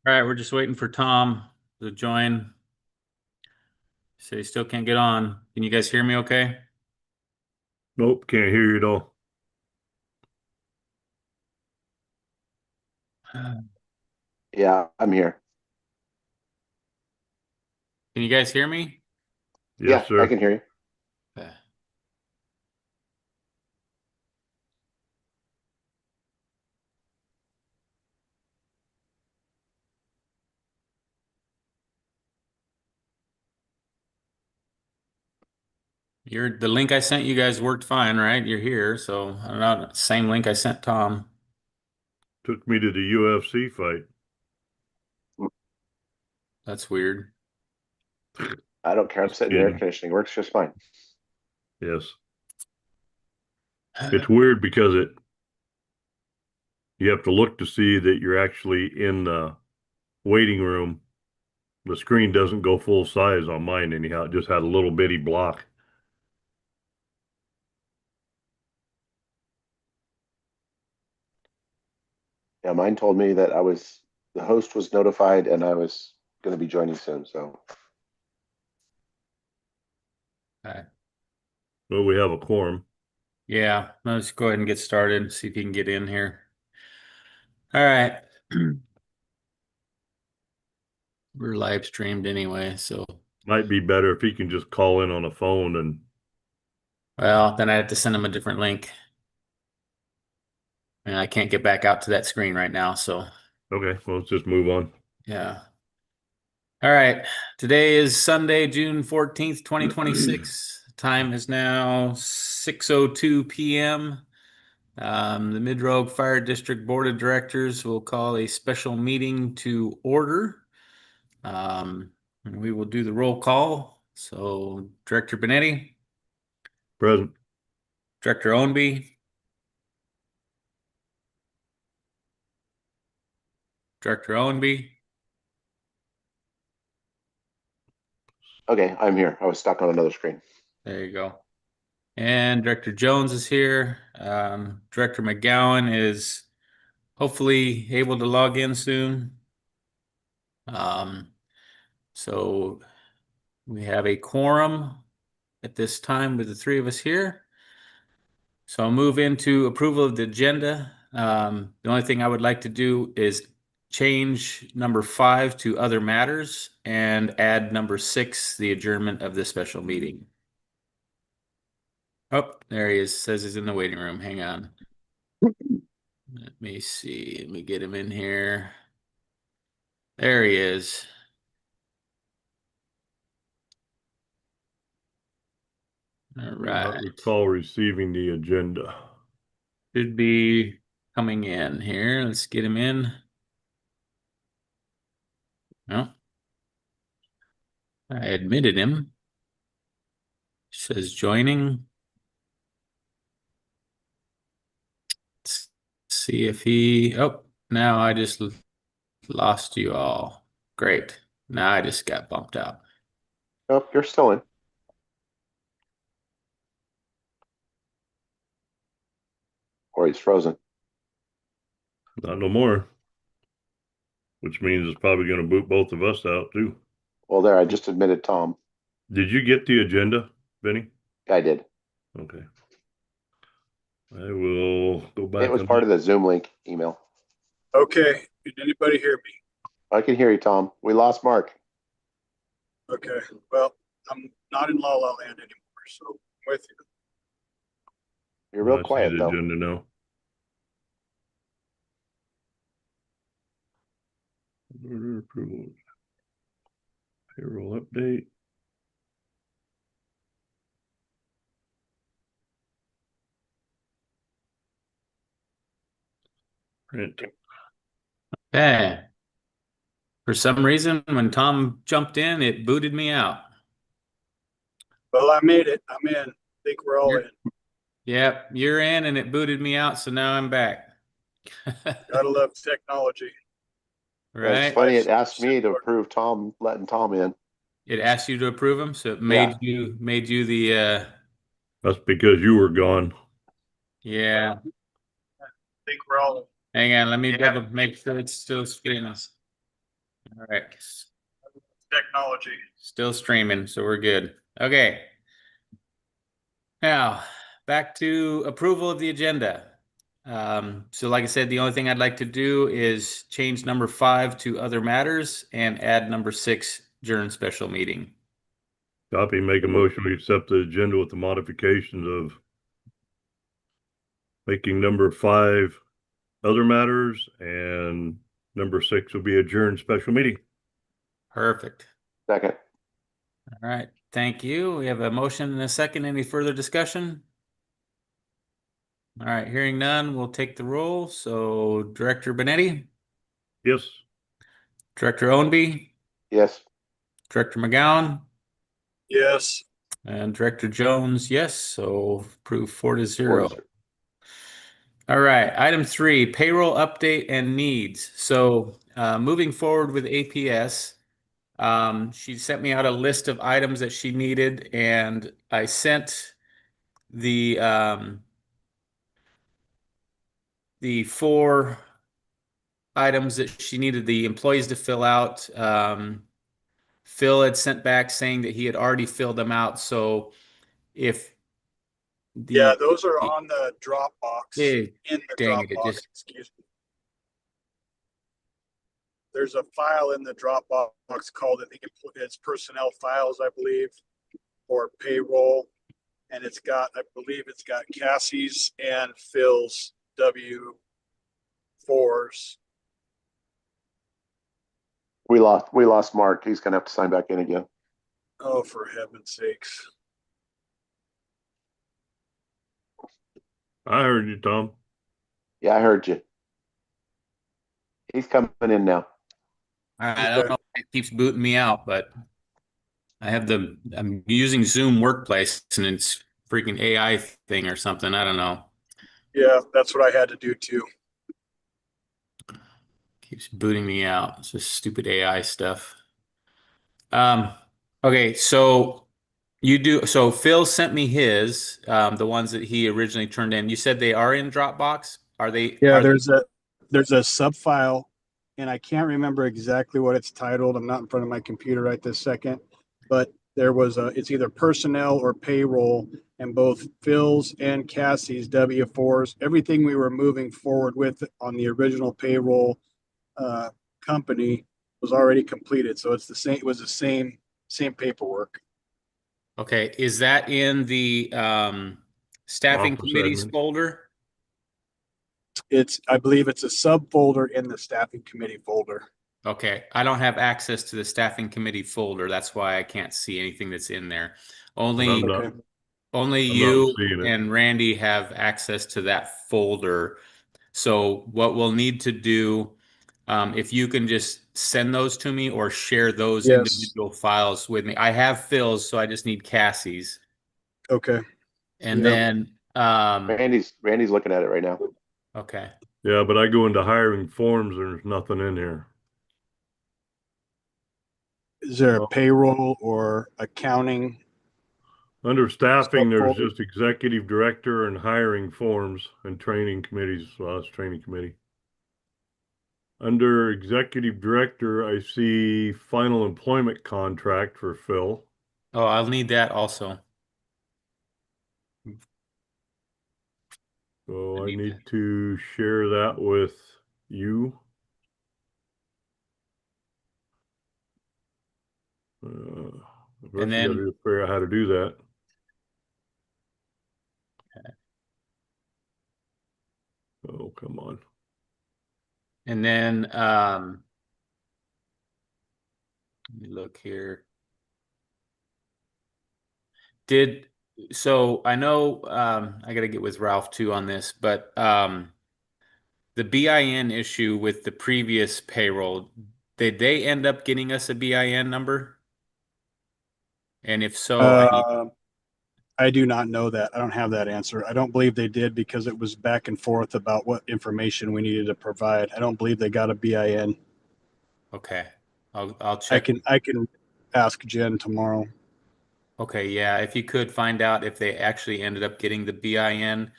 All right, we're just waiting for Tom to join. So he still can't get on. Can you guys hear me okay? Nope, can't hear you at all. Can Yeah, I'm here. you guys hear me? Yes, Yeah, I sir. can hear you. Okay. The link I sent you guys worked fine, right? You're here, so I don't know. Same link I sent Tom. Took me to the UFC fight. That's weird. I don't care. I'm Just sitting in air kidding. conditioning. Works just fine. Yes. It's weird because you have to look to see that you're actually in the waiting room. The screen doesn't go full size on mine anyhow. It just had a little bitty block. Yeah, mine told me that the host was notified and I was going to be joining soon. So, Okay. Well, we have a quorum. Yeah, let's go ahead and get started and see if you can get in here. All right. We're live streamed anyway, so Might be better if he can just call in on a phone and well, then I have to send him a different link. And I can't get back out to that screen right now, so okay, well, let's just move on. yeah. All right. Today is Sunday, June 14th, 2026. Time is now 6:02 p.m. The Mid-Rogue Fire District Board of Directors will call a special meeting to order. And we will do the roll call. So Director Benetti, Present. Director Ownby, Director Ownby. okay, I'm here. I was stuck on another screen. There you go. And Director Jones is here. Director McGowan is hopefully able to log in soon. Um, so we have a quorum at this time with the three of us here. So I'll move into approval of the agenda. The only thing I would like to do is change number 5 to other matters and add number 6, the adjournment of this special meeting. Oh, there he is. Says he's in the waiting room. Hang on. Let me see. Let me get him in here. There he is. All Do not right. recall receiving the agenda. Should be coming in here. Let's get him in. No, I admitted him. Says joining. Let's see if he. Oh, now I just lost you all. Great. Now I just got bumped out. Oh, you're still in. Or he's frozen. Not no more, which means it's probably going to boot both of us out too. Well, there, I just admitted Tom. Did you get the agenda, Benny? I did. Okay. I will go It back was on part that. of the Zoom link email. Okay. Can anybody hear me? I can hear you, Tom. We lost Mark. Okay. Well, I'm not in La La Land anymore, so I'm with you. You're real I see quiet, the though. agenda now. Order approval. Payroll update. Print. Okay. For some reason, when Tom jumped in, it booted me out. Well, I made it. I'm in. I think we're all in. Yep, you're in and it booted me out, so now I'm back. Gotta love technology. Yeah, it's Right? funny. It Life's asked me to simpler. approve Tom, letting Tom in. It asked you to approve them, so it Yeah. made you the That's because you were gone. yeah. I think we're all in. Hang on, let me double make sure it's still screening us. All right. Technology. Still streaming, so we're good. Okay. Now, back to approval of the agenda. So like I said, the only thing I'd like to do is change number 5 to other matters and add number 6 during special meeting. Copy, make a motion, we accept the agenda with the modifications of making number 5 other matters and number 6 will be adjourned special meeting. Perfect. Second. All right. Thank you. We have a motion and a second. Any further discussion? All right. Hearing none, we'll take the roll. So Director Benetti, Yes. Director Ownby, Yes. Director McGowan, Yes. and Director Jones, yes. So approved 4-0. 4-0. All right, item 3, payroll update and needs. So moving forward with APS, she sent me out a list of items that she needed, and I sent the 4 items that she needed the employees to fill out. Phil had sent back saying that he had already filled them out. So if Yeah, the those are on the Dropbox. eh, In the dang it, Dropbox, excuse me. There's a file in the Dropbox called, I think it's personnel files, I believe, or payroll. And it's got, I believe it's got Cassie's and Phil's W-4s. We lost Mark. He's gonna have to sign back in again. Oh, for heaven's sakes. I heard you, Tom. Yeah, I heard you. He's coming in now. I don't Okay. know if it keeps booting me out, but I'm using Zoom Workplace and it's freaking AI thing or something. I don't know. Yeah, that's what I had to do too. Keeps booting me out. It's just stupid AI stuff. Um, okay, so so Phil sent me his, the ones that he originally turned in. You said they are in Dropbox? Yeah, Are they there's a sub file, and I can't remember exactly what it's titled. I'm not in front of my computer right this second, but it's either personnel or payroll, and both Phil's and Cassie's W-4s, everything we were moving forward with on the original payroll uh, company was already completed. So it was the same paperwork. okay, is that in the staffing Office committees admin. folder? I believe it's a subfolder in the staffing committee folder. Okay, I don't have access to the staffing committee folder. That's why I can't see anything that's in there. And I'm Only not, Okay. only I'm not you seeing it. and Randy have access to that folder. So what we'll need to do, if you can just send those to me or share those Yes. individual files with me. I have Phil's, so I just need Cassie's. Okay. And Yeah. then, Randy's looking at it right now. okay. Yeah, but I go into hiring forms, there's nothing in here. Is there a Well, payroll or accounting under staffing, there's subfolder? just executive director and hiring forms and training committees. Well, that's training committee. Under executive director, I see final employment contract for Phil. Oh, I'll need that also. I So I need to, need to share that with you. and First, you got then, to figure out how to do that. Oh, come on. and then, let me look here. So I know, I got to get with Ralph too on this, but, the BIN issue with the previous payroll, did they end up getting us a BIN number? And if so, Uh, I do not know that. I don't have that answer. I don't believe they did because it was back and forth about what information we needed to provide. I don't believe they got a BIN. okay, I'll I check. can ask Jen tomorrow. Okay, yeah, if you could find out if they actually ended up getting the BIN,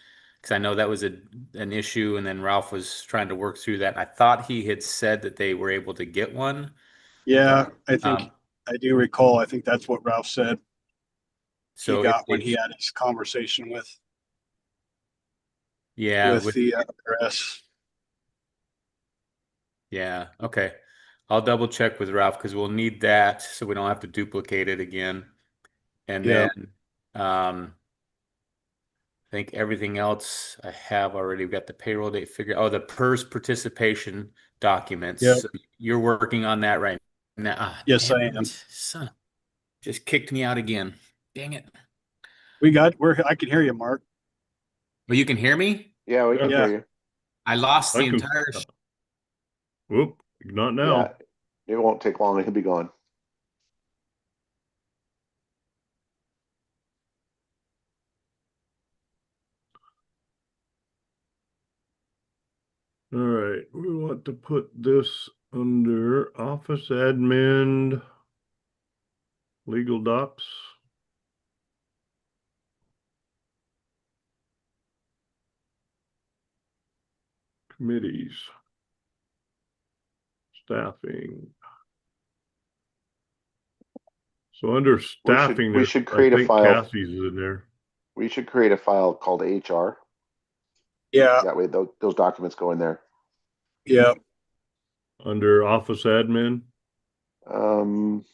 because I know that was an issue, and then Ralph was trying to work through that. I thought he had said that they were able to get one, Yeah, I think Um, I do recall. I think that's what Ralph said he so got when he had his conversation yeah, with the IRS. yeah, okay. I'll double check with Ralph because we'll need that so we don't have to duplicate it again. And Yeah, then I think everything else I have already. We've got the payroll date figure. Oh, the PERS participation documents. yeah. So you're working on that right now. Ah, Yes, damn I it. am. Son, just kicked me out again. Dang it. I can hear you, Mark. Well, you can hear me? Yeah, we can Yeah, hear Yeah, you. I lost I the can. entire. Whoop, not Yeah, now. it won't take long. He'll be gone. All right, we want to put this under office admin, legal docs, committees, staffing. So under staffing, We there's, should I create a think file. Cassie's in there. We should create a file called HR. yeah, That way, those documents go in there. yeah. Under office admin, Um,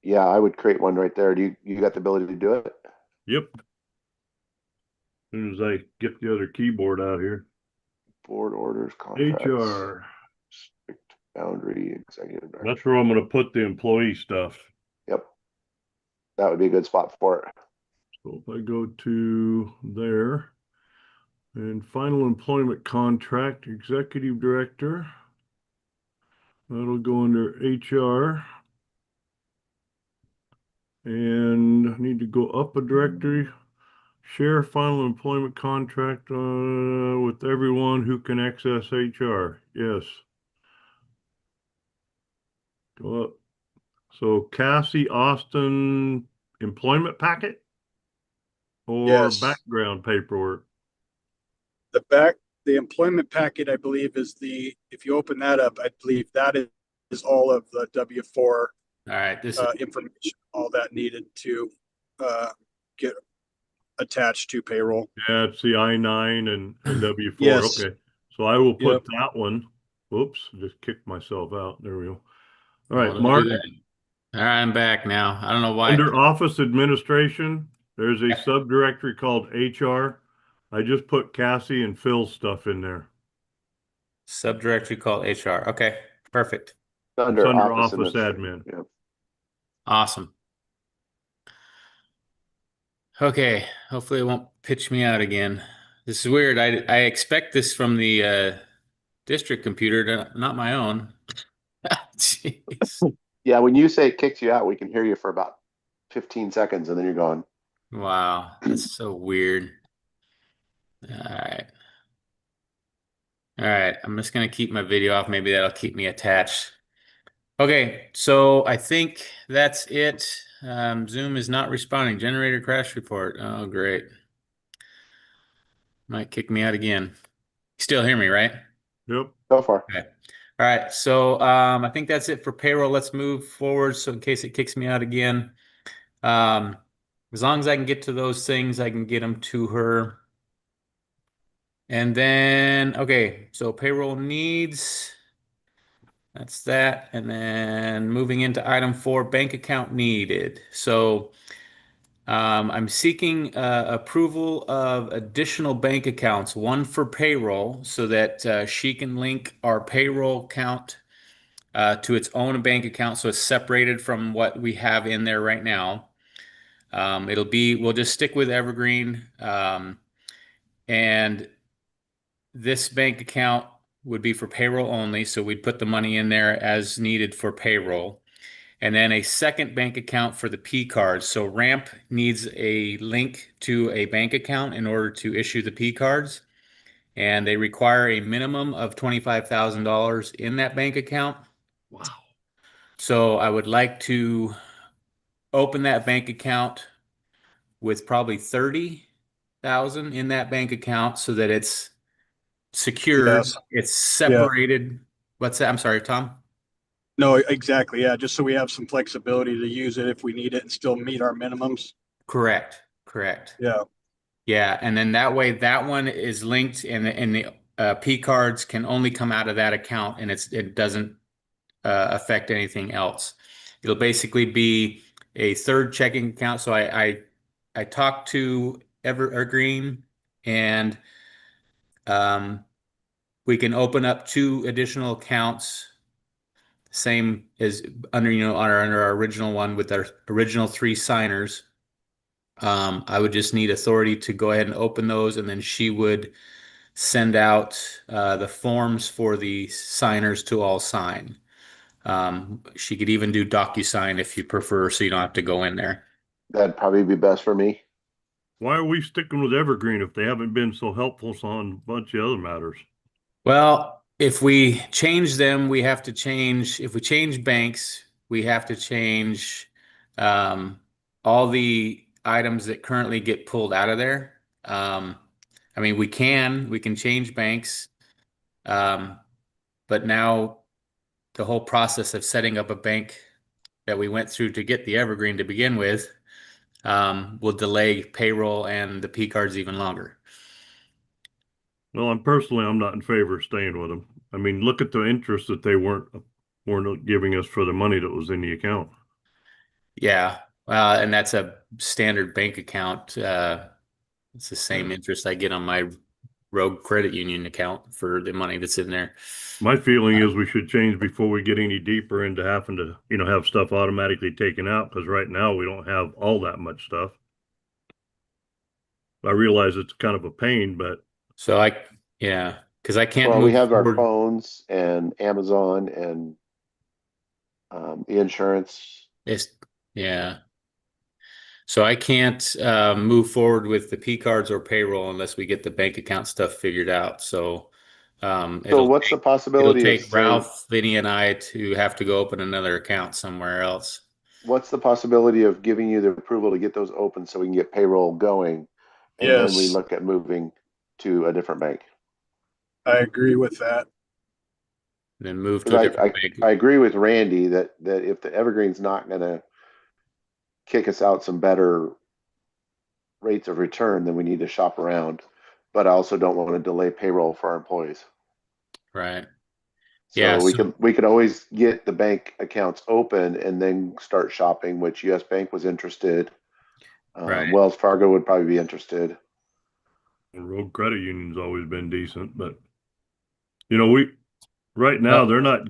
yeah, I would create one right there. You got the ability to do it? yep. As soon as I get the other keyboard out here. Board orders, contracts, HR. strict boundary, executive director. That's where I'm gonna put the employee stuff. Yep, that would be a good spot for it. So if I go to there and final employment contract, executive director, that'll go under HR. And I need to go up a directory, share final employment contract with everyone who can access HR. Yes. Go up. So Cassie Austin employment packet or Yes. background paperwork? The back, the employment packet, I believe, if you open that up, I believe that is all of the W-4 All right. information, all that needed to get attached to payroll. Yeah, it's the I-9 and W-4. Yes. Okay. So I will put Yep. that one. Whoops, just kicked myself out. There we go. All Oh, right, don't do Mark, that. All right, I'm back now. I don't know why. under office administration, there's a subdirectory called HR. I just put Cassie and Phil's stuff in there. Subdirectory called HR. Okay, perfect. It's Under under office office administration. admin. Yeah. Awesome. Okay, hopefully it won't pitch me out again. This is weird. I expect this from the district computer, not my own. Jeez. Yeah, when you say it kicks you out, we can hear you for about 15 seconds and then you're gone. Wow, that's so weird. All right. All right, I'm just gonna keep my video off. Maybe that'll keep me attached. Okay, so I think that's it. Zoom is not responding. Generator crash report. Oh, great. Might kick me out again. You still hear me, right? Yep. So far. Okay. All right. So I think that's it for payroll. Let's move forward. So in case it kicks me out again, um, as long as I can get to those things, I can get them to her. And then, okay, so payroll needs, that's that. And then moving into item 4, bank account needed. So I'm seeking approval of additional bank accounts, one for payroll, so that she can link our payroll account to its own bank account, so it's separated from what we have in there right now. We'll just stick with Evergreen, and this bank account would be for payroll only, so we'd put the money in there as needed for payroll. And then a second bank account for the P cards. So Ramp needs a link to a bank account in order to issue the P cards. And they require a minimum of $25,000 in that bank account. Wow. So I would like to open that bank account with probably 30,000 in that bank account so that it's secured. Yes. It's Yeah. separated. What's that? I'm sorry, Tom. No, exactly. Yeah. Just so we have some flexibility to use it if we need it and still meet our minimums. Correct. Correct. Yeah. Yeah, and then that way that one is linked, and the P cards can only come out of that account, and it doesn't affect anything else. It'll basically be a third checking account. So I talked to Evergreen, and um, we can open up two additional accounts, same as under under our original one with our original three signers. I would just need authority to go ahead and open those, and then she would send out the forms for the signers to all sign. She could even do DocuSign if you prefer, so you don't have to go in there. That'd probably be best for me. Why are we sticking with Evergreen if they haven't been so helpful on a bunch of other matters? Well, if we change them, we have to change, if we change banks, we have to change um, all the items that currently get pulled out of there. I mean, we can change banks, um, but now the whole process of setting up a bank that we went through to get the Evergreen to begin with will delay payroll and the P cards even longer. Well, I'm not in favor of staying with them. I mean, look at the interest that they weren't giving us for the money that was in the account. Yeah, and that's a standard bank account. It's the same Yeah. interest I get on my Rogue Credit Union account for the money that's in there. My feeling is we should change before we get any deeper into having to, have stuff automatically taken out because right now we don't have all that much stuff. I realize it's kind of a pain, but So yeah, because I can't Well, we move have our forward. phones and Amazon and the insurance. It's, yeah. So I can't move forward with the P cards or payroll unless we get the bank account stuff figured out. So So what's the it'll possibility of, take say, Ralph, Vinny, and I to have to go open another account somewhere else. what's the possibility of giving you the approval to get those open so we can get payroll going, and then we Yes. look at moving to a different bank? I agree with that. And then move to a Because different bank. I agree with Randy that if the Evergreen's not going to kick us out some better rates of return, then we need to shop around. But I also don't want to delay payroll for our employees. Right. Yeah. So we could always get the bank accounts open and then start shopping, which US Bank was interested. Right. Wells Fargo would probably be interested. Road Credit Union's always been decent. But we right now Well, they're not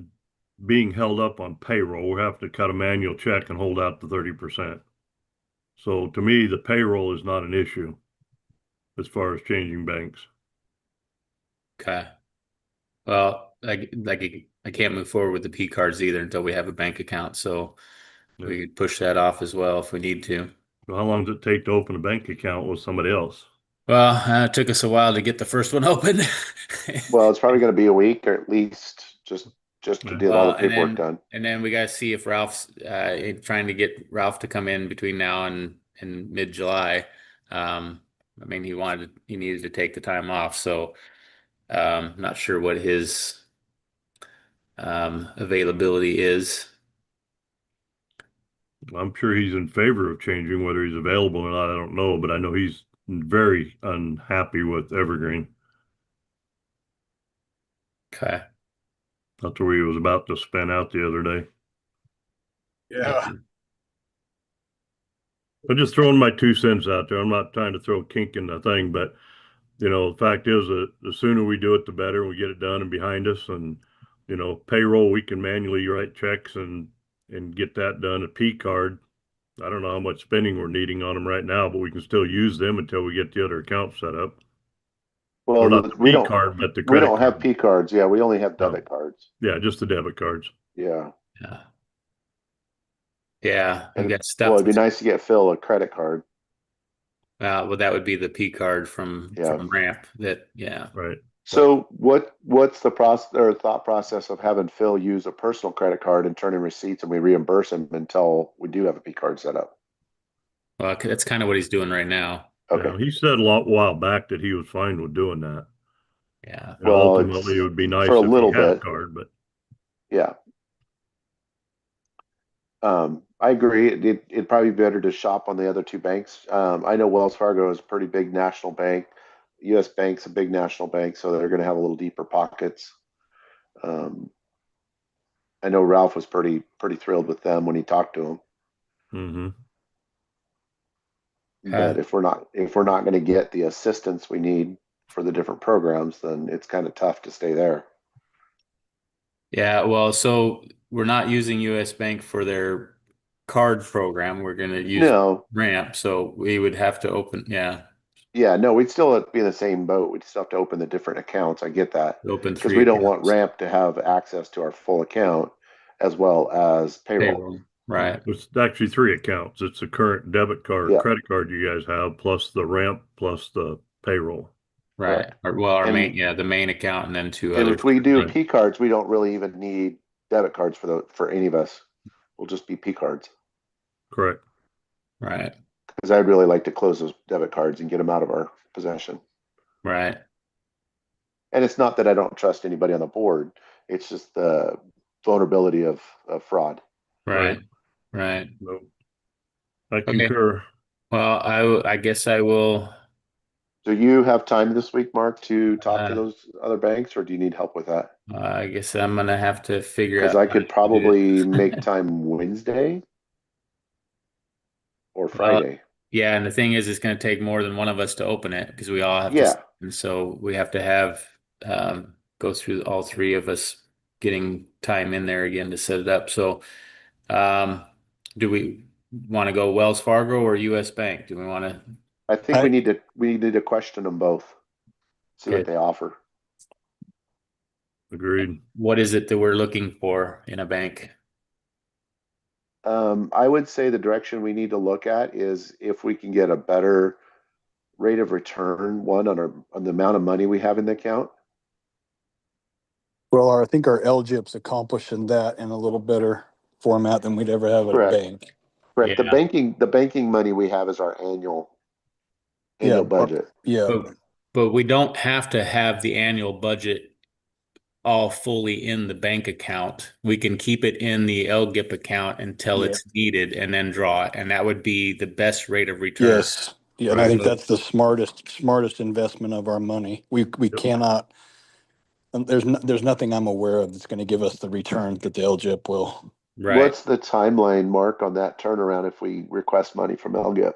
being held up on payroll. We're having to cut a manual check and hold out the 30%. So to me, the payroll is not an issue as far as changing banks. okay. Well, I can't move forward with the P cards either until we have a bank account. So Yeah. we could push that off as well if we need to. Well, how long does it take to open a bank account with somebody else? Well, it took us a while to get the first one open. Well, it's probably going to be a week or at least just to Yeah. get all the Well, paperwork done. and then we got to see if Ralph's trying to get Ralph to come in between now and mid-July. I mean, he needed to take the time off, so not sure what his availability is. I'm sure he's in favor of changing. Whether he's available or not, I don't know, but I know he's very unhappy with Evergreen. Okay. That's where he was about to spin out the other day. Yeah. I'm just throwing my 2 cents out there. I'm not trying to throw a kink in the thing, but the fact is that the sooner we do it, the better. We get it done and behind us, and payroll we can manually write checks and get that done. A P card, I don't know how much spending we're needing on them right now, but we can still use them until we get the other account set up. Or Well, not the we P don't card, but the we credit don't have card. P cards. Yeah, we only have No. debit cards. Yeah, just the debit cards. Yeah. Yeah. Yeah, we And got well, stuff it'd be that's nice to get Phil a credit card. well, that would be the P card Yeah. from Ramp. That yeah. Right. So what's the process or thought process of having Phil use a personal credit card and turn in receipts and we reimburse him until we do have a P card set up? Well, that's kind of what he's doing right now. Okay. Yeah, he said a while back that he was fine with doing that. Yeah. And Well, ultimately, it would be for nice a if little you had a bit. card, but Yeah. I agree. It'd probably be better to shop on the other two banks. I know Wells Fargo is a pretty big national bank. U.S. Bank's a big national bank, so they're going to have a little deeper pockets. Um, I know Ralph was pretty thrilled with them when he talked to him. hmm But if we're not going to get the assistance we need for the different programs, then it's kind of tough to stay there. Yeah, well, so we're not using US Bank for their card program. We're going to use No, Ramp, so we would have to open, yeah, no, we'd still be in the same boat. We'd still have to open the different accounts. I get that open because three we don't want accounts. Ramp to have access to our full account as well as payroll. Payroll. Right, it's actually three accounts. It's the current debit card, Yeah, credit card you guys have, plus the ramp, plus the payroll. right. correct. Well, our And the main account and then two and others. if we do Right. P cards, we don't really even need debit cards for any of us. We'll just be P cards Correct. Right, because I'd really like to close those debit cards and get them out of our possession. right, And it's not that I don't trust anybody on the board. It's just the vulnerability of fraud. right, Right. right. No, I Okay. concur. Well, I guess I will, Do you have time this week, Mark, to talk to uh, those other banks, or do you need help with that? I guess I'm gonna have to figure Because out I how to could do probably make it. time Wednesday or Well, Friday. yeah, and the thing is, it's going to take more than one of us to open it because we all have to, Yeah, and so we have to have go through all three of us getting time in there again to set it up. So, um, do we want to go Wells Fargo or US Bank? Do we want to? I think I, we need to question them both, see what Okay, they offer. Agreed. what is it that we're looking for in a bank? I would say the direction we need to look at is if we can get a better rate of return, one on the amount of money we have in the account. well, I think our LGIP's accomplishing that in a little better format than we'd ever have at a Correct. bank. Correct. The Yeah, banking money we have is our Yeah, annual budget. yeah, but we don't have to have the annual budget all fully in the bank account. We can keep it in the LGIP account until yeah, it's needed and then draw it. And that would be the best rate of return. yes, yeah, and I Right. think that's the smartest investment of our money. We Yep. cannot. And there's nothing I'm aware of that's going to give us the return that the LGIP will. Right. What's the timeline, Mark, on that turnaround if we request money from LGIP?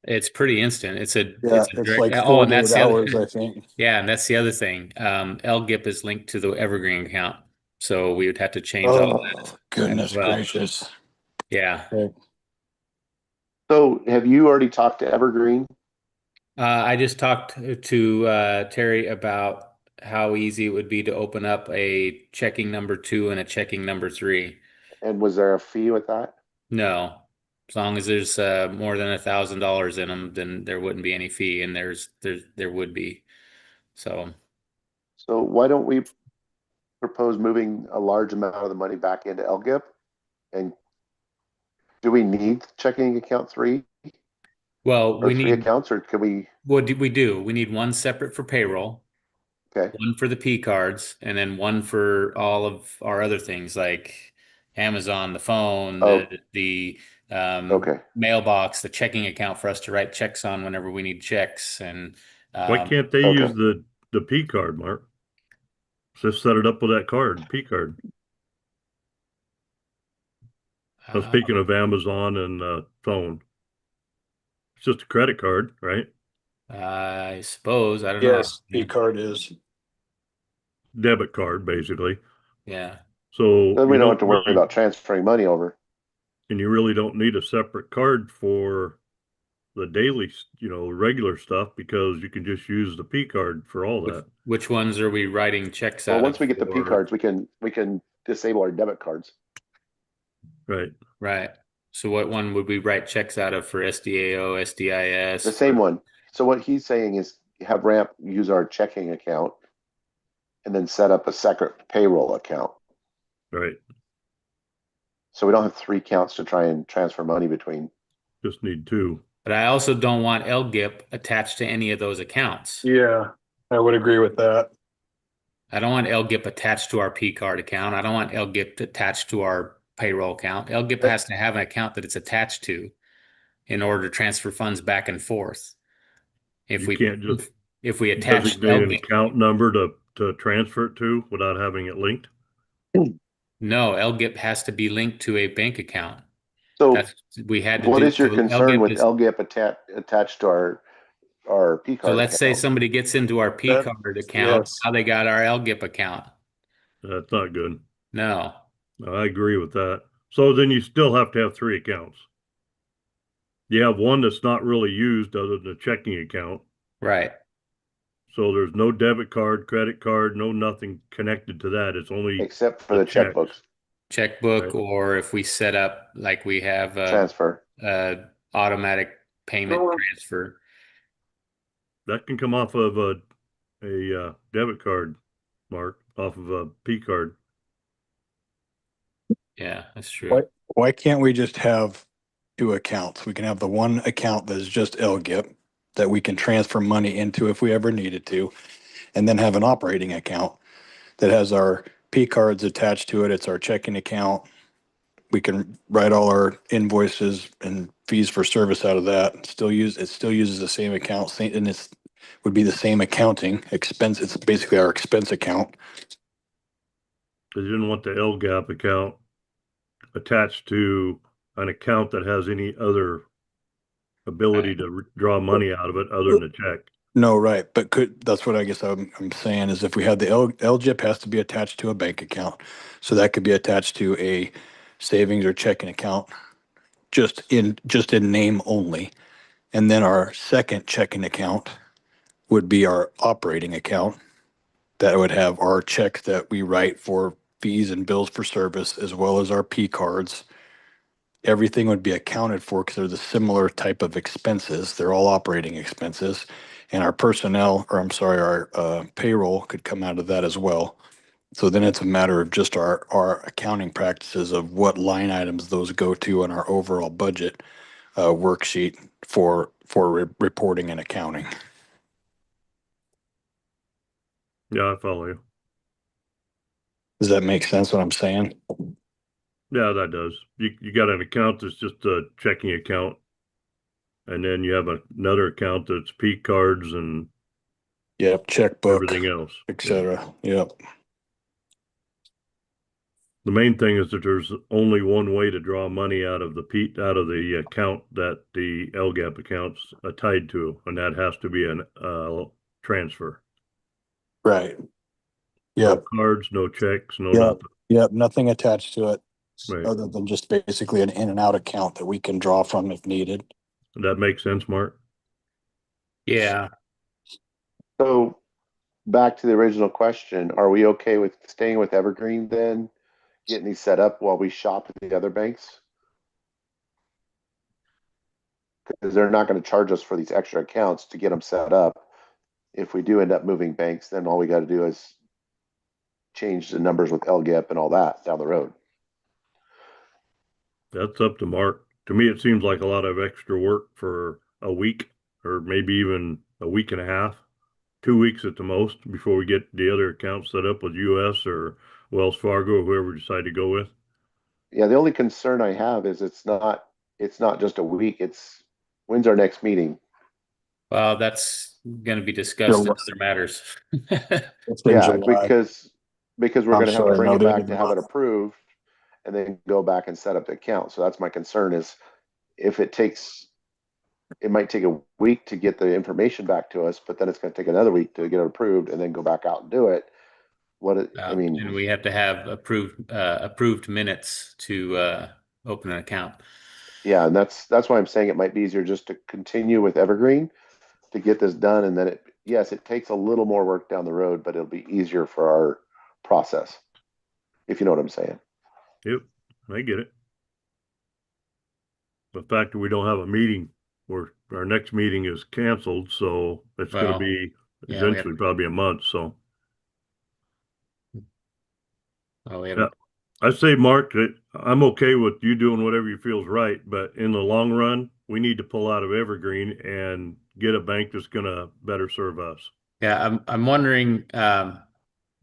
It's pretty instant. Yeah, It's a it's direct. like Oh, four and to that's eight the other. hours, I think. Yeah, and that's the other thing. LGIP is linked to the Evergreen account, so we would have to change all that Oh, as goodness well. gracious. Yeah. Okay. So have you already talked to Evergreen? I just talked to Terry about how easy it would be to open up a checking number two and a checking number three. And was there a fee with that? No, as long as there's more than $1,000 in them, then there wouldn't be any fee, and there would be. So, So why don't we propose moving a large amount of the money back into LGIP? And do we need checking account three well, or we three need accounts, or can we? what do we do? We need one separate for payroll, Okay, one for the P cards, and then one for all of our other things like Amazon, the phone, oh, the okay. mailbox, the checking account for us to write checks on whenever we need checks, and Why um, can't they Okay. use the P card, Mark? Just set it up with that card, P card. Now, uh, speaking of Amazon and phone, it's just a credit card, right? I suppose I don't know. Yes, P card is. Debit card, basically. Yeah. So Then we you don't don't have to worry really, about transferring money over. and you really don't need a separate card for the daily, regular stuff because you can just use the P card for all Which that. which ones are we writing checks Well, out once of we get the P for? cards, we can disable our debit cards. Right. Right. So what one would we write checks out of for SDAO, The SDIS? same one. So what he's saying is have Ramp use our checking account and then set up a separate payroll account. Right. So we don't have three accounts to try and transfer money between. Just need two. But I also don't want LGIP attached to any of those accounts. Yeah. I would agree with that. I don't want LGIP attached to our P card account. I don't want LGIP attached to our payroll account. LGIP has to have an account that it's attached to in order to transfer funds back and forth. If You we can't just if we attach designate an LGIP, account number to transfer it to without having it linked. no, LGIP has to be linked to a bank account. So That's we had to what do. is your So concern LGIP with is LGIP attached to our P so card let's say account? somebody gets into our P That, card account. yes. Now they got our LGIP account. That's not good. No, I agree with that. So then you still have to have three accounts. You have one that's not really used other than a checking account. right. So there's no debit card, credit card, no nothing connected to that. It's only Except for the the checks, checkbooks Checkbook, right? or if we set up like we have transfer. automatic payment transfer. That can come off of a debit card, Mark, off of a P card. Yeah, that's Why, true. why can't we just have two accounts? We can have the one account that is just LGIP that we can transfer money into if we ever needed to, and then have an operating account that has our P cards attached to it. It's our checking account. We can write all our invoices and fees for service out of that. It still uses the same account, and it's would be the same accounting expense. It's basically our expense account. Because you didn't want the LGAP account attached to an account that has any other ability Right. to draw money out of it other than a check. No, right. But that's what I guess I'm saying is if we had the LGIP has to be attached to a bank account. So that could be attached to a savings or checking account just in name only. And then our second checking account would be our operating account that would have our checks that we write for fees and bills for service as well as our P cards. Everything would be accounted for because they're the similar type of expenses. They're all operating expenses. And our personnel, or I'm sorry, our payroll could come out of that as well. So then it's a matter of just our accounting practices of what line items those go to in our overall budget worksheet for reporting and accounting. Yeah, I follow you. Does that make sense what I'm saying? Yeah, that does. You got an account that's just a checking account, and then you have another account that's P cards and Yep, checkbook, everything else. Yeah. etc. Yep. The main thing is that there's only one way to draw money out of the account that the LGAP account's tied to, and that has to be an transfer. Right. No Yep. cards, no checks, no Yep. nothing. Yep. Nothing attached to it Right. other than just basically an in and out account that we can draw from if needed. That makes sense, Mark? Yeah. So back to the original question, are we okay with staying with Evergreen then, getting these set up while we shop at the other banks? Because they're not going to charge us for these extra accounts to get them set up. If we do end up moving banks, then all we got to do is change the numbers with LGIP and all that down the road. That's up to Mark. To me, it seems like a lot of extra work for a week or maybe even a week and a half, 2 weeks at the most before we get the other accounts set up with US or Wells Fargo or whoever we decide to go with. Yeah, the only concern I have is it's not just a week. It's when's our next meeting? Well, that's going to be discussed in July. other matters. It's in Yeah, July. because we're I'm going to have to sorry, bring no, it the end back of the to have it month. approved and then go back and set up the account. So that's my concern is if it might take a week to get the information back to us, but then it's going to take another week to get it approved and then go back out and do it. I mean, And we have to have approved minutes to open an account. yeah, and that's why I'm saying it might be easier just to continue with Evergreen to get this done, and then yes, it takes a little more work down the road, but it'll be easier for our process, if you know what I'm saying. Yep, I get it. The fact that we don't have a meeting or our next meeting is canceled, so it's going to Well, be yeah, we have. essentially probably a month. So, Well, we have. yeah, I say, Mark, that I'm okay with you doing whatever you feels right, but in the long run, we need to pull out of Evergreen and get a bank that's going to better serve us. Yeah, I'm wondering,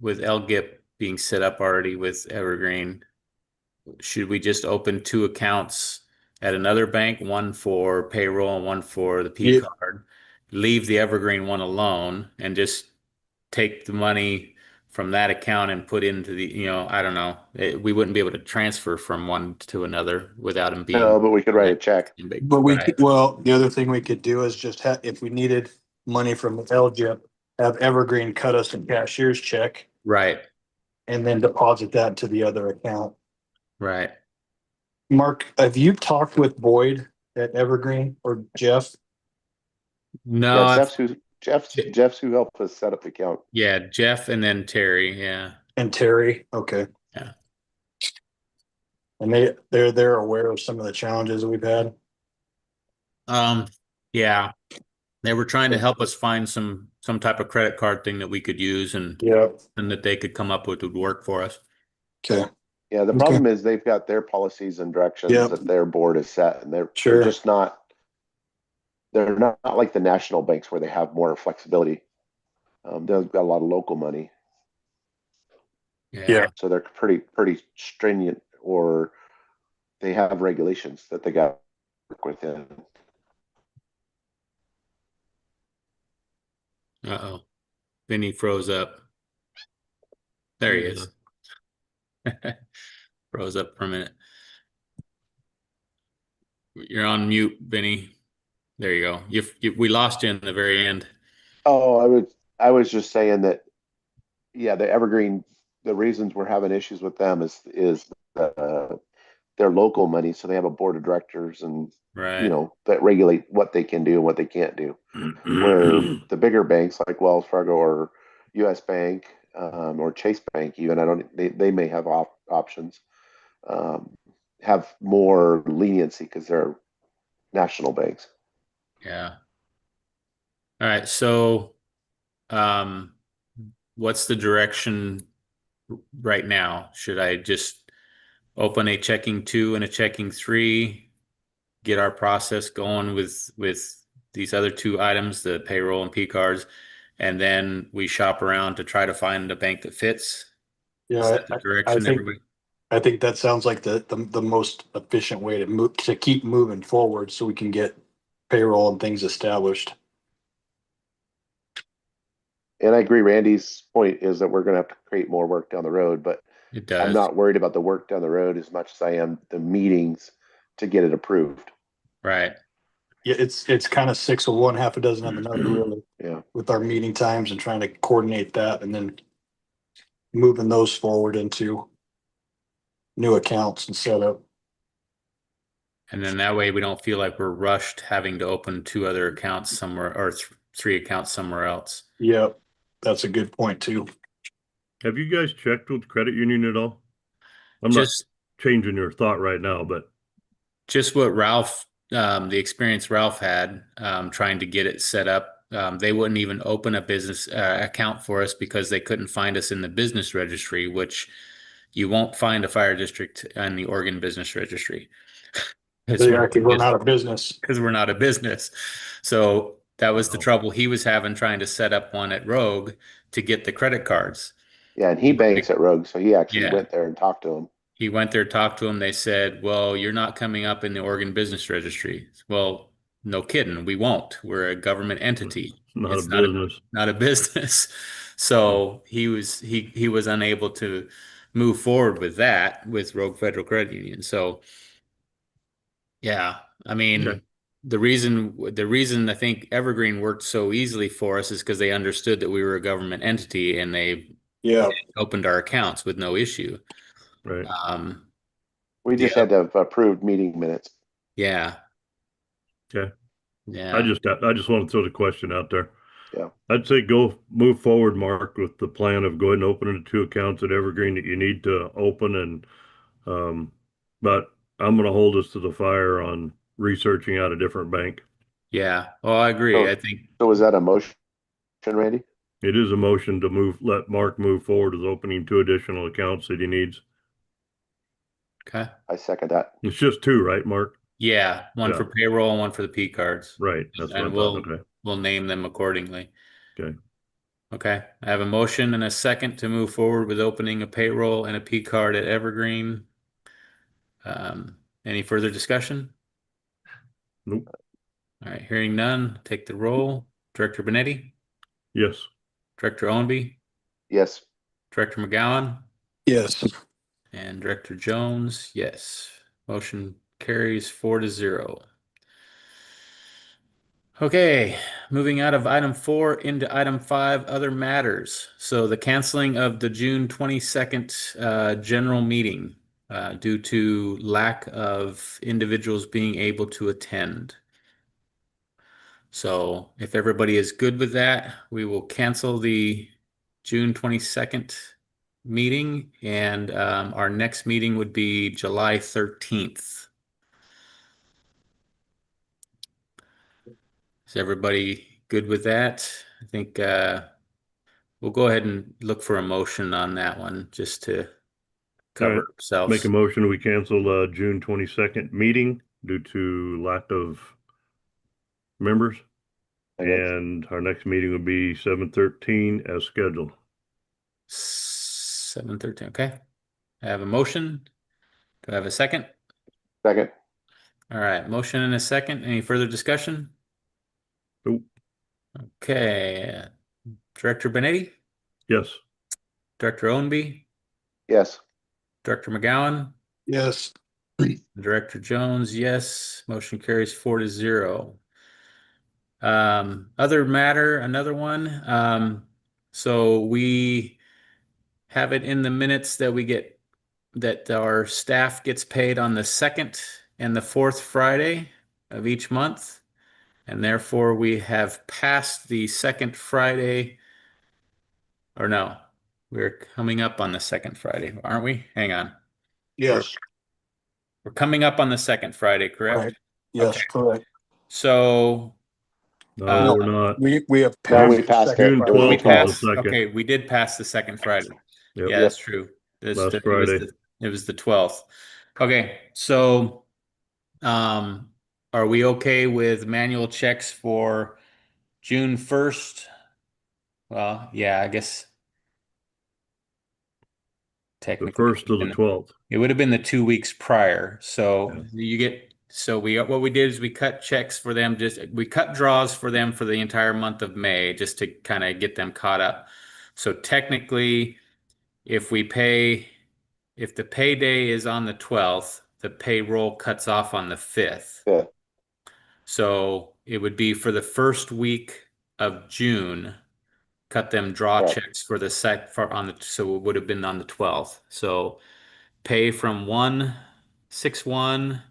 with LGIP being set up already with Evergreen, should we just open two accounts at another bank, one for payroll and one for the P Yeah, card, leave the Evergreen one alone and just take the money from that account and put into the, I don't know. We wouldn't be able to transfer from one to another without them No, being but we could write a connected. check. but Right, well, the other thing we could do is just have, if we needed money from LGIP, have Evergreen cut us a cashier's check right, and then deposit that to the other account. right. Mark, have you talked with Boyd at Evergreen or Jeff No, Yeah, I've, Jeff's who helped us set up the account. yeah, Jeff and then Terry. Yeah, and Terry? Okay. yeah. And they're aware of some of the challenges that we've had. Um, yeah. They were trying to help us find some type of credit card thing that we could use Yeah. and that they could come up with would work for us. Okay. Yeah, the Okay. problem is they've got their policies and directions Yep. that their board has set, and they're Sure. just not like the national banks where they have more flexibility. They've got a lot of local money, Yeah. Yeah. so they're pretty stringent, or they have regulations that they got to work within. Uh-oh. Vinny froze up. There he is. Froze up for a minute. You're on mute, Vinny. There you go. We lost you in the very end. Oh, I was just saying that, yeah, the Evergreen, the reasons we're having issues with them is their local money, so they have a board of directors and Right. that regulate what they can do and what they can't do. Where the bigger banks like Wells Fargo or U.S. Bank, or Chase Bank, even they may have options, um, have more leniency because they're national banks. Yeah. All right. So, um, what's the direction right now? Should I just open a checking two and a checking three, get our process going with these other two items, the payroll and P cards, and then we shop around to try to find a bank that fits? Is Yeah. that the I direction think everybody? I think that sounds like the most efficient way to move to keep moving forward so we can get payroll and things established. And I agree, Randy's point is that we're going to have to create more work down the road, but It I'm does. not worried about the work down the road as much as I am the meetings to get it approved. Right. Yeah, it's kind of six of one, half a dozen of another, really, Yeah. with our meeting times and trying to coordinate that and then moving those forward into new accounts and setup. And then that way we don't feel like we're rushed having to open two other accounts somewhere or three accounts somewhere else. Yep, that's a good point too. Have you guys checked with credit union at all? I'm not Just changing your thought right now, but just what Ralph, the experience Ralph had, trying to get it set up. They wouldn't even open a business account for us because they couldn't find us in the business registry, which you won't find a fire district in the Oregon Business Registry. It's They actually run out of business. because we're not a business. So that was the wow. trouble he was having trying to set up one at Rogue to get the credit cards. Yeah. And he banks at Rogue. So he actually Yeah. went there and talked to him. He went there, talked to him. They said, well, you're not coming up in the Oregon Business Registry. Well, no kidding. We won't. We're a government entity. It's not a It's not business. not a business. So he was unable to move forward with that with Rogue Federal Credit Union. So yeah, I Okay. mean, the reason I think Evergreen worked so easily for us is because they understood that we were a government entity and they Yeah, opened our accounts with no issue. Right. Um, We the just had to have approved meeting minutes. yeah, Okay. yeah, I just want to throw the question out there. Yeah. I'd say go move forward, Mark, with the plan of going and opening the two accounts at Evergreen that you need to open um but I'm gonna hold us to the fire on researching out a different bank. yeah. Oh, I agree. I So, think so was that a motion, Randy? It is a motion to let Mark move forward with opening two additional accounts that he needs. okay. I second that. It's just two, right, Mark? Yeah, one for Yeah, payroll and one for the P cards, right. That's what and I thought. we'll Okay. we'll name them accordingly. Okay. Okay, I have a motion and a second to move forward with opening a payroll and a P card at Evergreen. Any further discussion? Nope. All right, hearing none, take the roll. Director Benetti, Yes. Director Owenby, Yes. Director McGowan, Yes. and Director Jones, yes. Motion carries 4-0. Okay, moving out of item 4 into item 5, other matters. So the canceling of the June 22nd general meeting due to lack of individuals being able to attend. So if everybody is good with that, we will cancel the June 22nd meeting, and our next meeting would be July 13th. Is everybody good with that? I think we'll go ahead and look for a motion on that one just to All cover right. Make ourselves. a motion. We cancel June 22nd meeting due to lack of members. And our next meeting will be 7/13 as scheduled. 7/13, okay. I have a motion. Do I have a second? Second. All right, motion and a second. Any further discussion? Nope. Okay. Director Benetti, Yes. Director Owenby, Yes. Director McGowan, Yes. Director Jones, yes. Motion carries 4-0. Other matter, another one. So we have it in the minutes that we get that our staff gets paid on the second and the fourth Friday of each month. And therefore we have passed the second Friday, or no, we're coming up on the second Friday, aren't we? Hang on. Yes. We're coming up on the second Friday, correct? Right. Yes, Okay. correct. So No, we're not. We have No, we passed. passed it. June It was the we 12th was 12th. the passed, second. okay, we did pass the second Friday. Yep. Yeah, that's true. Last Friday. It was the 12th. Okay, so are we okay with manual checks for June 1st? Well, yeah, I guess The technically 1st to the 12th. it would have been the 2 weeks prior. So Yeah. you get, so what we did is we cut checks for them, we cut draws for them for the entire month of May just to kind of get them caught up. So technically, if the payday is on the 12th, the payroll cuts off on the 5th. Yeah. So it would be for the first week of June, cut them draw Correct. checks for the so it would have been on the 12th. So pay from 1/6/1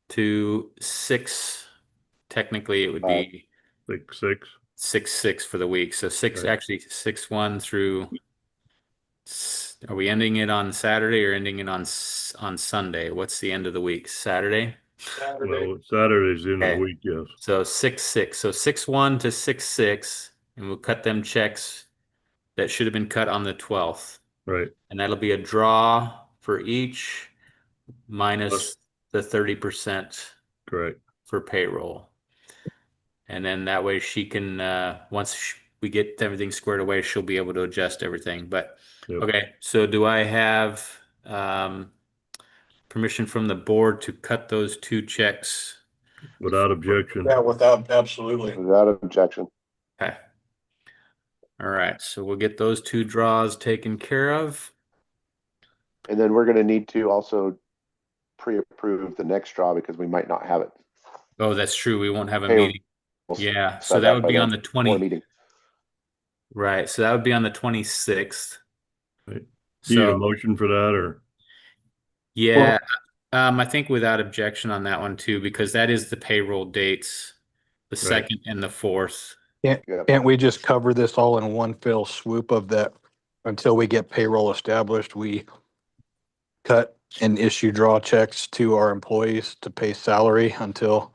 to 6. Technically, it would be 6/6. 6/6 for the week. So Right. actually 6/1 through. Are we ending it on Saturday or ending it on Sunday? What's the end of the week? Saturday? Well, Saturday's the end of the Okay. week, yes. So 6/6. So 6/1 to 6/6, and we'll cut them checks that should have been cut on the 12th. Right. And that'll be a draw for each minus Plus- the 30% Correct. for payroll. And then that way she can, once we get everything squared away, she'll be able to adjust everything. But Yep. okay, so do I have permission from the board to cut those 2 checks? Without objection. Yeah, without, absolutely. Without objection. Okay. All right, so we'll get those 2 draws taken care of. And then we're going to need to also pre-approve the next draw because we might not have it. Oh, that's true. We won't have a Payroll. meeting. Yeah, so Set that up would by be the on the board 20. meeting. Right, so that would be on the 26th. Right. Do you need a So motion for that or? yeah, I think without objection on that one too, because that is the payroll dates, the Right. 2nd and the 4th. Can't we just cover this all in one fell swoop of that until we get payroll established? We cut and issue draw checks to our employees to pay salary until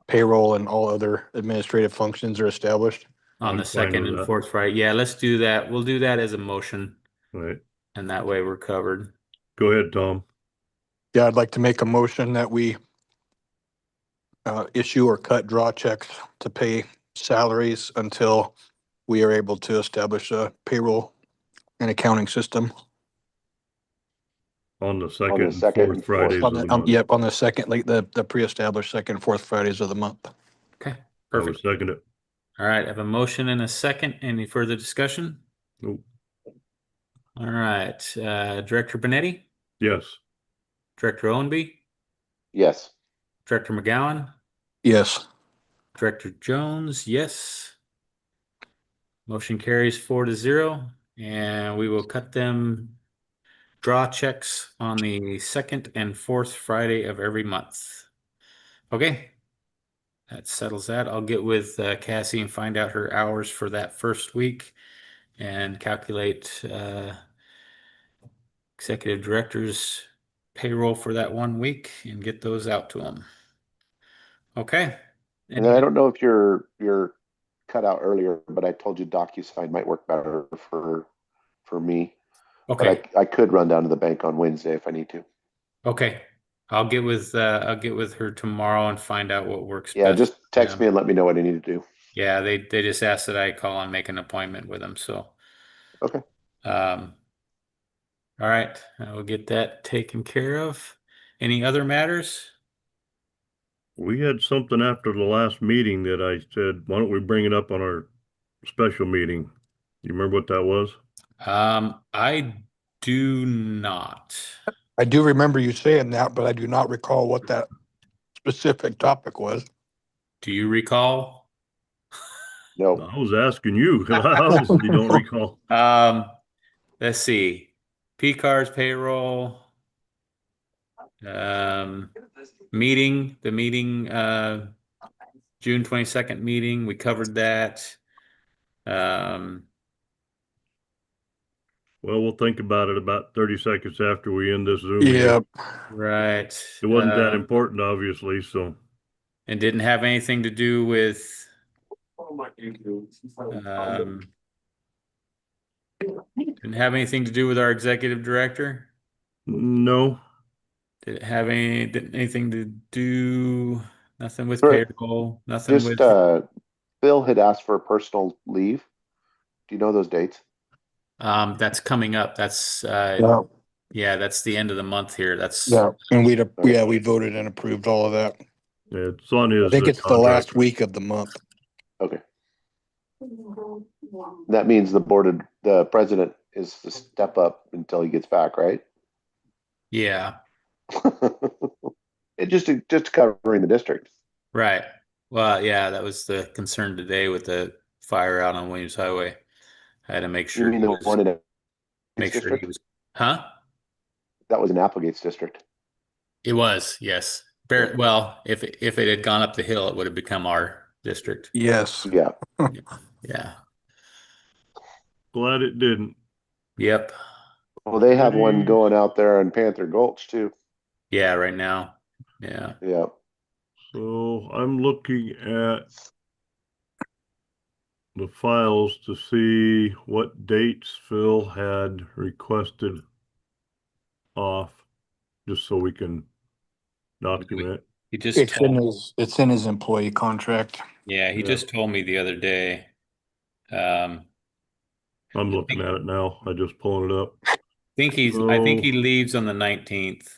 payroll and all other administrative functions are established. On I'm the fine 2nd with and that. 4th Friday. Yeah, let's do that. We'll do that as a motion, Right. and that way we're covered. Go ahead, Tom. Yeah, I'd like to make a motion that we issue or cut draw checks to pay salaries until we are able to establish a payroll and accounting system On the On second the and second fourth and fourth. Fridays on of the, the month. yep, on the second, like the pre-established second and fourth Fridays of the month. Okay, I would perfect. second it. All right, I have a motion and a second. Any further discussion? Nope. All right, Director Benetti, Yes. Director Owenby, Yes. Director McGowan, Yes. Director Jones, yes. Motion carries 4-0, and we will cut them draw checks on the second and fourth Friday of every month. Okay, that settles that. I'll get with Cassie and find out her hours for that first week and calculate executive director's payroll for that 1 week and get those out to them. Okay. And then I don't know if you're cut out earlier, but I told you DocuSign might work better for me. Okay. But I could run down to the bank on Wednesday if I need to. Okay. I'll get with her tomorrow and find out what works Yeah, best. just text me and let me know what I need to do. Yeah, they just asked that I call and make an appointment with them. So, Okay. All right, I will get that taken care of. Any other matters? We had something after the last meeting that I said, why don't we bring it up on our special meeting? You remember what that was? I do not. I do remember you saying that, but I do not recall what that specific topic was. Do you recall? No. I was asking you. I obviously don't recall. Let's see. P-cards, payroll, meeting, the meeting, June 22nd meeting, we covered that. Well, we'll think about it about 30 seconds after we end this Zoom Yeah. here. Right. It wasn't that important, obviously, so. And didn't have anything to do with, didn't have anything to do with our executive director? No, Did it have anything to do, nothing with For- payroll, nothing Just with, Phil had asked for personal leave. Do you know those dates? that's coming up. That's, Yeah. yeah, that's the end of the month here. That's, Yeah. And we voted and approved all of that. it's on I his think it's the contract. last week of the month. Okay. That means the president is to step up until he gets back, right? yeah, It just covering the district. right. Well, yeah, that was the concern today with the fire out on Williams Highway. I had to make You sure mean he the was, one in make Applegate's sure he district? was, huh? That was in Applegate's district. It was, yes. Well, if it had gone up the hill, it would have become our district. Yes. Yeah. Yeah. Glad it didn't. Yep. Well, they have one Okay. going out there in Panther Gulch too. Yeah, right now. Yeah. Yeah. So I'm looking at the files to see what dates Phil had requested off, just so we can document. He just It's in told, it's in his employee contract. yeah, he Yeah. just told me the other day. I'm looking at it now. I just pulling it up. I think he leaves on the 19th.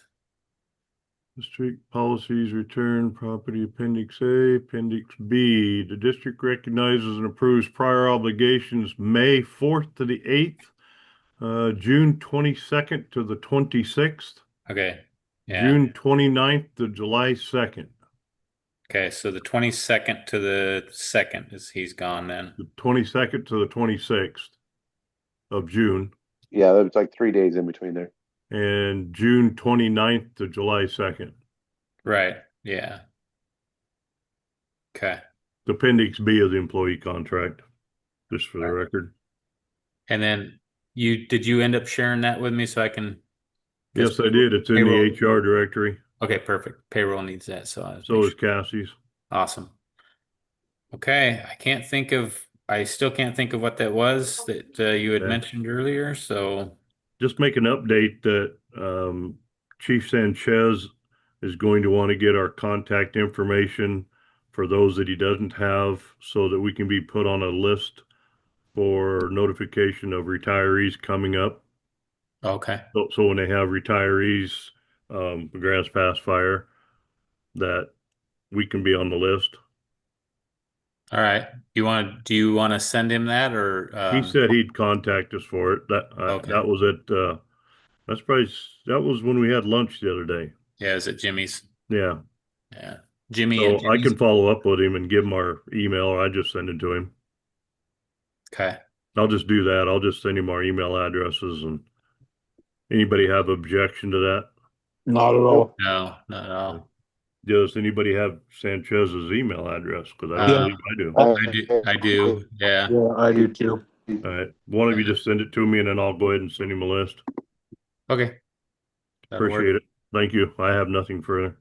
District policies, return property, Appendix A, Appendix B. The district recognizes and approves prior obligations May 4th to the 8th, June 22nd to the 26th, Okay. Yeah. June 29th to July 2nd. Okay, so the 22nd to the 2nd is he's gone then. The 22nd to the 26th of June, Yeah, there's like 3 days in between there. and June 29th to July 2nd. Right. Yeah. Okay. The Appendix B is the employee contract, just for the Right. record. And then did you end up sharing that with me so I can? Yes, I did. It's in the Payroll. HR directory. Okay, perfect. Payroll needs that, so So is Cassie's. awesome. Okay, I still can't think of what that was that you had Yeah. mentioned earlier, so Just make an update that Chief Sanchez is going to want to get our contact information for those that he doesn't have, so that we can be put on a list for notification of retirees coming up. Okay. So when they have retirees, the Grass Pass Fire, that we can be on the list. All right. Do you want to send him that or He said he'd contact us for it. okay. That was at that was when we had lunch the other day. Yeah, is it Jimmy's? Yeah. Yeah. Jimmy and So I Jimmy's. can follow up with him and give him our email, or I just send it to him. Okay. I'll just do that. I'll just send him our email addresses, and anybody have objection to that? Not at Nope. all. No, not at all. Does anybody have Sanchez's email address? Because I don't Yeah. believe I do. I do. Yeah. Yeah, I do too. All right. One of you just send it to me and then I'll go ahead and send him a list. Okay. That'll work. Appreciate it. Thank you. I have nothing further.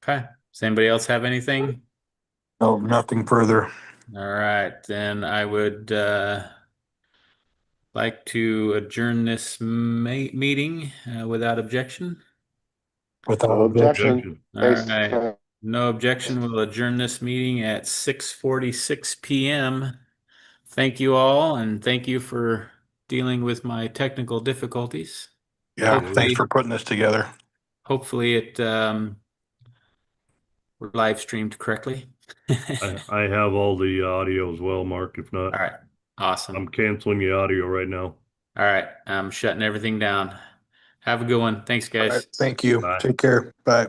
Okay. Does anybody else have anything? No, nothing further. All right, then I would like to adjourn this meeting without objection. Without No objection. objection. All Thanks. right. No objection. We'll adjourn this meeting at 6:46 p.m. Thank you all, and thank you for dealing with my technical difficulties. Yeah, Hopefully, thanks for putting this together. hopefully it were live streamed correctly. I have all the audio as well, Mark. If not, All right. Awesome. I'm canceling the audio right now. All right. I'm shutting everything down. Have a good one. Thanks, All right, guys. thank you. Bye. Take care. Bye.